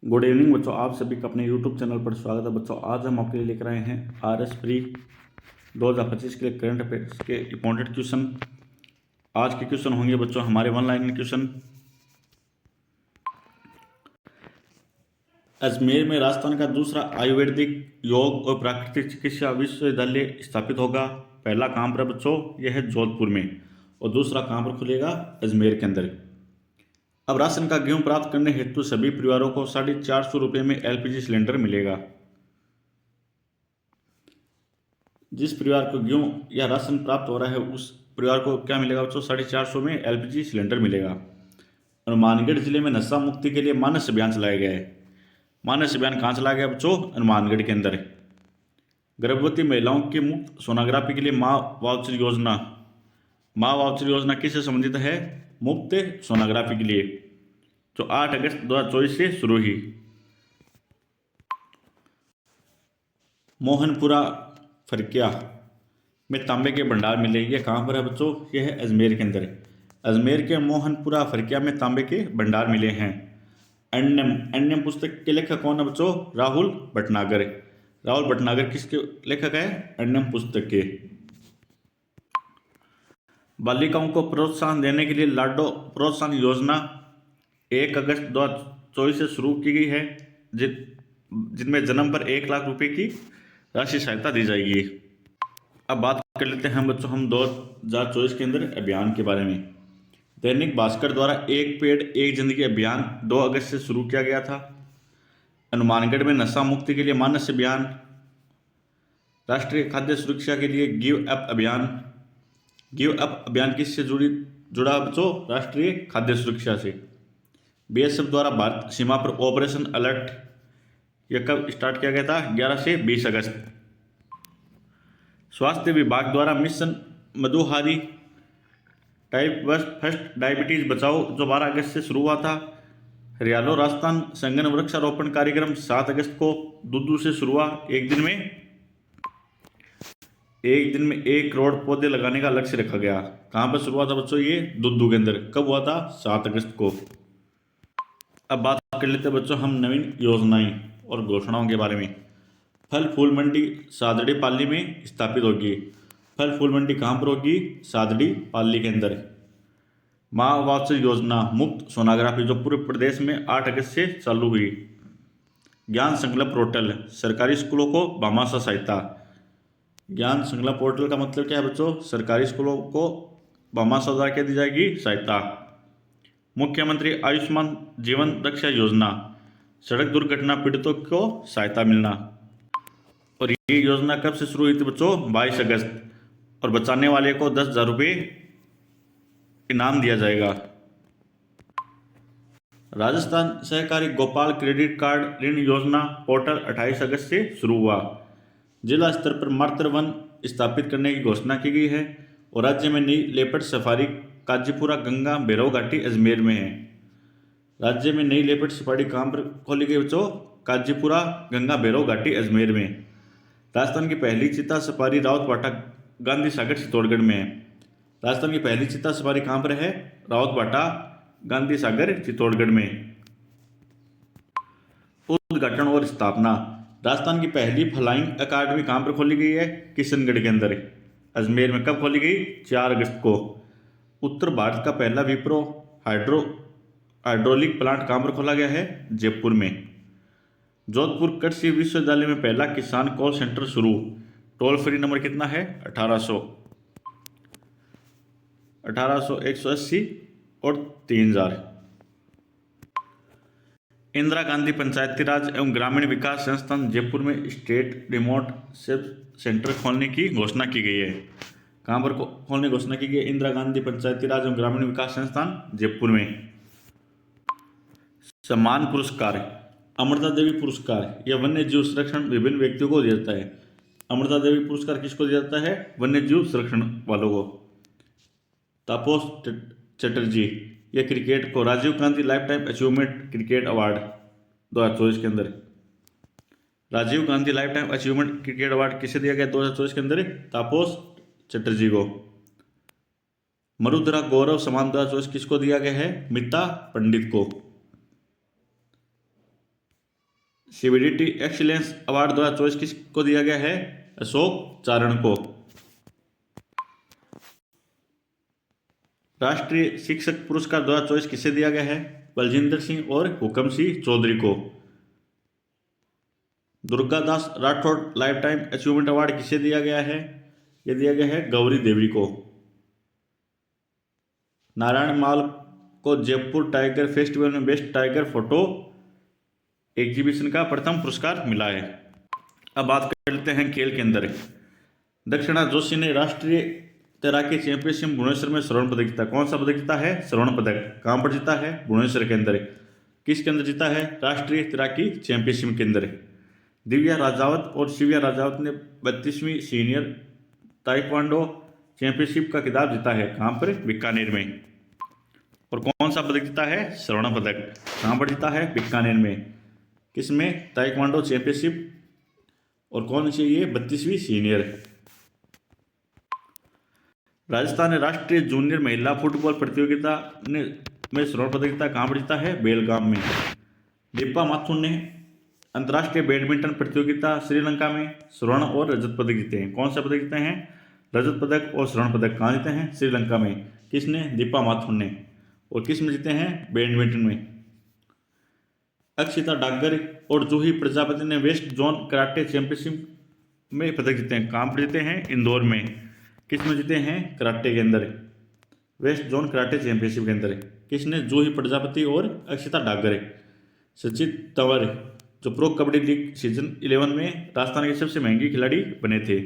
Good evening बच्चों, आप सभी का अपने यूट्यूब चैनल पर स्वागत है। बच्चों आज हम आपके लिए लेकर आए हैं RS प्री 2025 के लिए करंट अफेयर्स के इंपॉर्टेंट क्वेश्चन। आज के क्वेश्चन होंगे बच्चों हमारे वन लाइन क्वेश्चन। अजमेर में राजस्थान का दूसरा आयुर्वेदिक योग और प्राकृतिक चिकित्सा विश्वविद्यालय स्थापित होगा। पहला कहाँ पर है बच्चों? यह है जोधपुर में, और दूसरा कहाँ पर खुलेगा? अजमेर के अंदर। अब राशन का गेहूं प्राप्त करने हेतु सभी परिवारों को 450 रुपये में LPG सिलेंडर मिलेगा। जिस परिवार को गेहूं या राशन प्राप्त हो रहा है उस परिवार को क्या मिलेगा बच्चों? 450 में LPG सिलेंडर मिलेगा। हनुमानगढ़ जिले में नशा मुक्ति के लिए मानस अभियान चलाया गया है। मानस अभियान कहाँ चलाया गया बच्चों? हनुमानगढ़ के अंदर। गर्भवती महिलाओं की मुफ्त सोनोग्राफी के लिए माँ वाउचर योजना। माँ वाउचर योजना किससे संबंधित है? मुफ्त सोनोग्राफी के लिए, जो 8 अगस्त 2024 से शुरू हुई। मोहनपुरा फरकिया में तांबे के भंडार मिले। ये कहाँ पर है बच्चों? यह है अजमेर के अंदर। अजमेर के मोहनपुरा फरकिया में तांबे के भंडार मिले हैं। अन्यम अन्यम पुस्तक के लेखक कौन है बच्चों? राहुल भटनागर। राहुल भटनागर किसके लेखक है? अन्यम पुस्तक के। बालिकाओं को प्रोत्साहन देने के लिए लाडो प्रोत्साहन योजना 1 अगस्त 2024 से शुरू की गई है, जिनमें जन्म पर 1 लाख रुपए की राशि सहायता दी जाएगी। अब बात कर लेते हैं हम बच्चों 2024 के अंदर अभियान के बारे में। दैनिक भास्कर द्वारा एक पेड़ एक जिंदगी अभियान 2 अगस्त से शुरू किया गया था। हनुमानगढ़ में नशा मुक्ति के लिए मानस अभियान। राष्ट्रीय खाद्य सुरक्षा के लिए गिव अप अभियान। गिव अप अभियान किससे जुड़ा बच्चों? राष्ट्रीय खाद्य सुरक्षा से। BSF द्वारा भारत सीमा पर ऑपरेशन अलर्ट, यह कब स्टार्ट किया गया था? 11 से 20 अगस्त। स्वास्थ्य विभाग द्वारा मिशन मधुहारी टाइप 1 डायबिटीज बचाओ, जो 12 अगस्त से शुरू हुआ था। हरियाणा राजस्थान संघन वृक्षारोपण कार्यक्रम 7 अगस्त को दुद्दू से शुरू हुआ। एक दिन में 1 करोड़ पौधे लगाने का लक्ष्य रखा गया। कहाँ पर शुरू हुआ था बच्चों? ये दुद्दू के अंदर। कब हुआ था? 7 अगस्त को। अब बात कर लेते हैं बच्चों हम नवीन योजनाएं और घोषणाओं के बारे में। फल फूल मंडी सादड़ी पाली में स्थापित होगी। फल फूल मंडी कहाँ पर होगी? सादड़ी पाली के अंदर। माँ वात्सल योजना मुफ्त सोनोग्राफी, जो पूरे प्रदेश में 8 अगस्त से चालू हुई। ज्ञान संकल्प पोर्टल सरकारी स्कूलों को भामाशाह सहायता। ज्ञान संकल्प पोर्टल का मतलब क्या है बच्चों? सरकारी स्कूलों को भामाशाह द्वारा क्या दी जाएगी? सहायता। मुख्यमंत्री आयुष्मान जीवन रक्षा योजना, सड़क दुर्घटना पीड़ितों को सहायता मिलना। और ये योजना कब से शुरू हुई थी बच्चों? 22 अगस्त। और बचाने वाले को 10,000 रुपये इनाम दिया जाएगा। राजस्थान सहकारी गोपाल क्रेडिट कार्ड ऋण योजना पोर्टल 28 अगस्त से शुरू हुआ। जिला स्तर पर मातृ वन स्थापित करने की घोषणा की गई है। और राज्य में नई लेपर्ड सफारी काजीपुरा गंगा भैरव घाटी अजमेर में है। राज्य में नई लेपर्ड सफारी कहाँ पर खोली गई बच्चों? काजीपुरा गंगा भैरव घाटी अजमेर में। राजस्थान की पहली चीता सफारी रावतभाटा गांधी सागर चित्तौड़गढ़ में है। राजस्थान की पहली चीता सफारी कहाँ पर है? रावतभाटा गांधी सागर चित्तौड़गढ़ में। उद्घाटन और स्थापना। राजस्थान की पहली फ्लाइंग अकादमी कहाँ पर खोली गई है? किशनगढ़ के अंदर। अजमेर में कब खोली गई? 4 अगस्त को। उत्तर भारत का पहला विप्रो हाइड्रोलिक प्लांट कहाँ पर खोला गया है? जयपुर में। जोधपुर कृषि विश्वविद्यालय में पहला किसान कॉल सेंटर शुरू। टोल फ्री नंबर कितना है? 1800 180 और 3000। इंदिरा गांधी पंचायती राज एवं ग्रामीण विकास संस्थान जयपुर में स्टेट रिमोट सेंटर खोलने की घोषणा की गई है। कहाँ पर खोलने की घोषणा की गई है? इंदिरा गांधी पंचायती राज एवं ग्रामीण विकास संस्थान जयपुर में। सम्मान पुरस्कार। अमृता देवी पुरस्कार यह वन्य जीव संरक्षण विभिन्न व्यक्तियों को दिया जाता है। अमृता देवी पुरस्कार किसको दिया जाता है? वन्य जीव संरक्षण वालों को। तापस चटर्जी, यह क्रिकेट को Rajiv Gandhi lifetime achievement cricket award 2024 के अंदर। Rajiv Gandhi lifetime achievement cricket award किसे दिया गया 2024 के अंदर? तापस चटर्जी को। मरुधरा गौरव सम्मान 2024 किसको दिया गया है? मिता पंडित को। सीबीडीटी एक्सीलेंस अवार्ड 2024 किसको दिया गया है? अशोक चारण को। राष्ट्रीय शिक्षक पुरस्कार 2024 किसे दिया गया है? बलजिंदर सिंह और हुकम सिंह चौधरी को। Durgadas Rathore life time achievement award किसे दिया गया है? यह दिया गया है गौरी देवी को। नारायण माल को जयपुर टाइगर फेस्टिवल में बेस्ट टाइगर फोटो एग्जीबिशन का प्रथम पुरस्कार मिला है। अब बात कर लेते हैं खेल के अंदर। दक्षिणा जोशी ने राष्ट्रीय तैराकी चैंपियनशिप भुवनेश्वर में स्वर्ण पदक जीता। कौन सा पदक जीता है? स्वर्ण पदक। कहां पर जीता है? भुवनेश्वर के अंदर। किसके अंदर जीता है? राष्ट्रीय तैराकी चैंपियनशिप के अंदर। दिव्या राजावत और शिव्या राजावत ने 32वीं सीनियर ताइक्वांडो चैंपियनशिप का खिताब जीता है। कहां पर? बीकानेर में। और कौन सा पदक जीता है? स्वर्ण पदक। कहां पर जीता है? बीकानेर में। किसमें? Taekwondo championship. और कौन सी? ये 32वीं सीनियर। राजस्थान ने राष्ट्रीय जूनियर महिला फुटबॉल प्रतियोगिता में स्वर्ण पदक जीता। कहां पर जीता है? बेलगाम में। दीपा माथुर ने अंतर्राष्ट्रीय बैडमिंटन प्रतियोगिता श्रीलंका में स्वर्ण और रजत पदक जीते हैं। कौन सा पदक जीते हैं? रजत पदक और स्वर्ण पदक। कहाँ जीते हैं? श्रीलंका में। किसने? दीपा माथुर ने। और किस में जीते हैं? बैडमिंटन में। अक्षिता डागर और जूही प्रजापति ने वेस्ट जोन कराटे चैंपियनशिप में पदक जीते हैं। कहाँ पर जीते हैं? इंदौर में। किस में जीते हैं? कराटे के अंदर। वेस्ट जोन कराटे चैंपियनशिप के अंदर। किसने? जूही प्रजापति और अक्षिता डागर। सचित तंवर जो प्रो कबड्डी लीग सीजन 11 में राजस्थान के सबसे महंगी खिलाड़ी बने थे।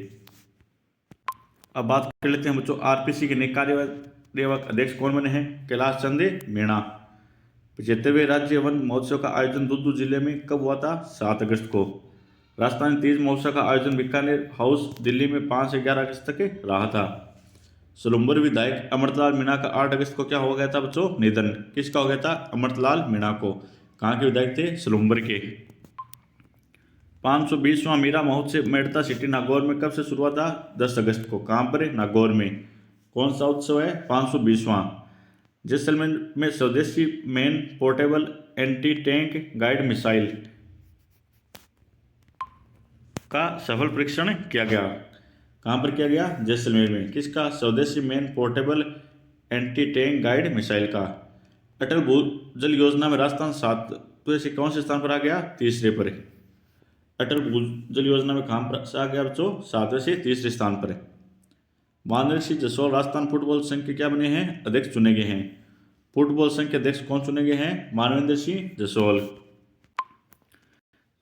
अब बात कर लेते हैं बच्चों आरपीसी के नए कार्यवाहक अध्यक्ष कौन बने हैं? कैलाश चंद मीणा। 75वें राज्य वन महोत्सव का आयोजन दुदू जिले में कब हुआ था? 7 अगस्त को। राजस्थान तीज महोत्सव का आयोजन बीकानेर हाउस दिल्ली में 5 से 11 अगस्त तक रहा था। सलूम्बर विधायक अमृतलाल मीणा का 8 अगस्त को क्या हो गया था बच्चों? निधन। किसका हो गया था? अमृतलाल मीणा को। कहाँ के विधायक थे? सलूम्बर के। 520वां मीरा महोत्सव मेड़ता सिटी नागौर में कब से शुरू हुआ था? 10 अगस्त को। कहाँ पर? नागौर में। कौन सा उत्सव है? 520वां। जैसलमेर में स्वदेशी man portable anti tank guide missile का सफल परीक्षण किया गया। कहाँ पर किया गया? जैसलमेर में। किसका? स्वदेशी man portable anti tank guide missile का। अटल भूजल योजना में राजस्थान 7वें से कौन से स्थान पर आ गया? 3रे पर। अटल भूजल योजना में कहाँ पर आ गया बच्चों? 7वें से 3रे स्थान पर। मानवेंद्र सिंह जसवाल राजस्थान फुटबॉल संघ के क्या बने हैं? अध्यक्ष चुने गए हैं। फुटबॉल संघ के अध्यक्ष कौन चुने गए हैं? मानवेंद्र सिंह जसवाल।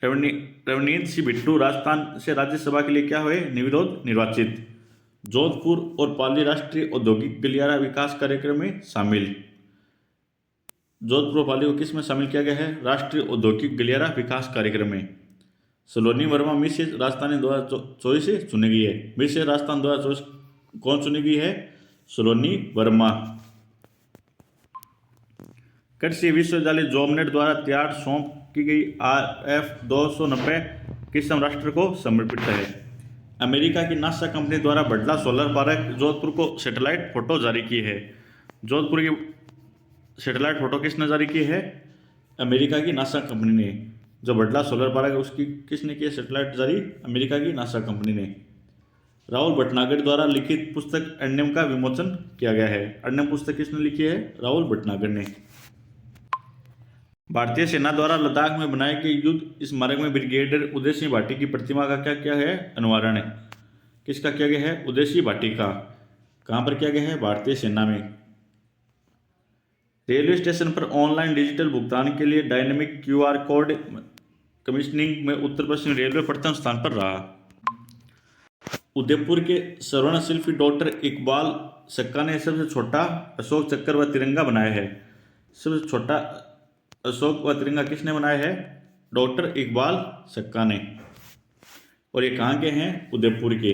रवनीत सिंह बिट्टू राजस्थान से राज्यसभा के लिए क्या हुए? निर्विरोध निर्वाचित। जोधपुर और पाली राष्ट्रीय औद्योगिक गलियारा विकास कार्यक्रम में शामिल। जोधपुर और पाली को किस में शामिल किया गया है? राष्ट्रीय औद्योगिक गलियारा विकास कार्यक्रम में। सलोनी वर्मा मिस राजस्थान 2024 से चुनी गई है। मिस राजस्थान 2024 कौन चुनी गई है? सलोनी वर्मा। कृषि विश्वविद्यालय जॉबनेट द्वारा तैयार सौंप की गई RF 290 किस राष्ट्र को समर्पित है? अमेरिका की नासा कंपनी द्वारा बडला सोलर पार्क जोधपुर को सैटेलाइट फोटो जारी की है। जोधपुर की सैटेलाइट फोटो किसने जारी की है? अमेरिका की नासा कंपनी ने। जो बडला सोलर पार्क है उसकी किसने की है सैटेलाइट जारी? अमेरिका की नासा कंपनी ने। राहुल भटनागर द्वारा लिखित पुस्तक अण्यम का विमोचन किया गया है। अण्यम पुस्तक किसने लिखी है? राहुल भटनागर ने। भारतीय सेना द्वारा लद्दाख में बनाए गए युद्ध स्मारक में ब्रिगेडियर उदय सिंह भाटी की प्रतिमा का क्या किया है? अनावरण है। किसका किया गया है? उदय सिंह भाटी का। कहाँ पर किया गया है? भारतीय सेना में। रेलवे स्टेशन पर ऑनलाइन डिजिटल भुगतान के लिए डायनेमिक QR कोड कमीशनिंग में उत्तर पश्चिम रेलवे प्रथम स्थान पर रहा। उदयपुर के स्वर्ण शिल्पी डॉक्टर इकबाल सक्का ने सबसे छोटा अशोक चक्र व तिरंगा बनाया है। सबसे छोटा अशोक व तिरंगा किसने बनाया है? डॉक्टर इकबाल सक्का ने। और ये कहाँ के हैं? उदयपुर के।